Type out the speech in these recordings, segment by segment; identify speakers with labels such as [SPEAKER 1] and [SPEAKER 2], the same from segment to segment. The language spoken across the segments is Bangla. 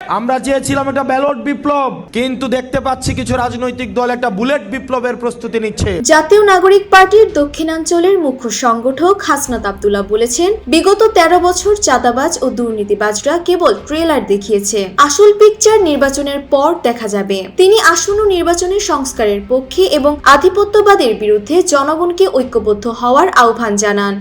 [SPEAKER 1] আমরা চেয়েছিলাম একটা ব্যালট বিপ্লব, কিন্তু দেখতে পাচ্ছি কিছু রাজনৈতিক দল একটা বুলেট বিপ্লবের প্রস্তুতি নিচ্ছে।
[SPEAKER 2] জাতীয় নাগরিক পার্টির দক্ষিণাঞ্চলের মুখ্য সংগঠক হাসনাত আব্দুল্লাহ বলেছেন, বিগত 13 বছর চাঁদাবাজ ও দুর্নীতিবাজরা কেবল ট্রেলার দেখিয়েছে, আসল পিকচার নির্বাচনের পর দেখা যাবে। তিনি আসন্ন নির্বাচনের সংস্কারের পক্ষে এবং আধিপত্যবাদের বিরুদ্ধে জনগণকে ঐক্যবদ্ধ হওয়ার আহ্বান জানান।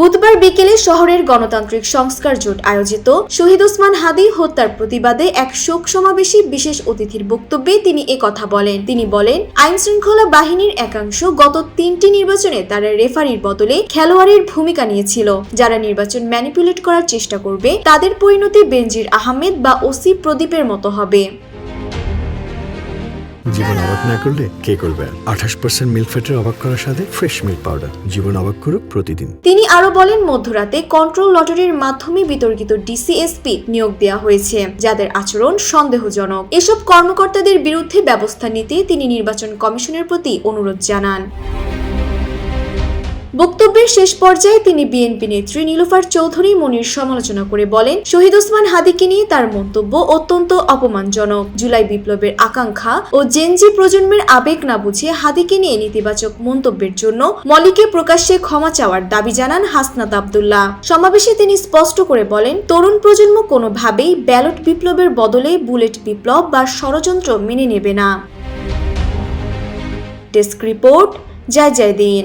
[SPEAKER 2] বুধবার বিকেলে শহরের গণতান্ত্রিক সংস্কার জোট আয়োজিত শহীদ ওসমান হাদী হত্যার প্রতিবাদে এক শোক সমাবেশে বিশেষ অতিথির বক্তব্যে তিনি একথা বলেন। তিনি বলেন, আইন শৃঙ্খলা বাহিনীর একাংশ গত 3টি নির্বাচনে তারা রেফারির বদলে খেলোয়াড়ের ভূমিকা নিয়েছিল। যারা নির্বাচন ম্যানিপুলেট করার চেষ্টা করবে তাদের পরিণতি বেনজির আহমেদ বা ওসি প্রদীপের মতো হবে।
[SPEAKER 3] জীবন অবাক না করলে কে করবে? 28% মিল্ক ফ্যাটের অবাক করার সাথে ফ্রেশ মিল্ক পাউডার। জীবন অবাক করুক প্রতিদিন।
[SPEAKER 2] তিনি আরো বলেন, মধ্যরাতে কন্ট্রোল লটারির মাধ্যমে বিতর্কিত ডিসিএসপি নিয়োগ দেওয়া হয়েছে, যাদের আচরণ সন্দেহজনক। এসব কর্মকর্তাদের বিরুদ্ধে ব্যবস্থা নিতে তিনি নির্বাচন কমিশনের প্রতি অনুরোধ জানান। বক্তব্যের শেষ পর্যায়ে তিনি বিএনপি নেত্রী নীলুফার চৌধুরী মনির সমালোচনা করে বলেন, শহীদ ওসমান হাদীকে নিয়ে তার মন্তব্য অত্যন্ত অপমানজনক। জুলাই বিপ্লবের আকাঙ্ক্ষা ও জেনজি প্রজন্মের আবেগ না বুঝে হাদীকে নিয়ে নেতিবাচক মন্তব্যের জন্য মলিকে প্রকাশ্যে ক্ষমা চাওয়ার দাবি জানান হাসনাত আব্দুল্লাহ। সমাবেশে তিনি স্পষ্ট করে বলেন, তরুণ প্রজন্ম কোনোভাবেই ব্যালট বিপ্লবের বদলে বুলেট বিপ্লব বা ষড়যন্ত্র মেনে নেবে না। ডেস্ক রিপোর্ট, জয় জয় দিন।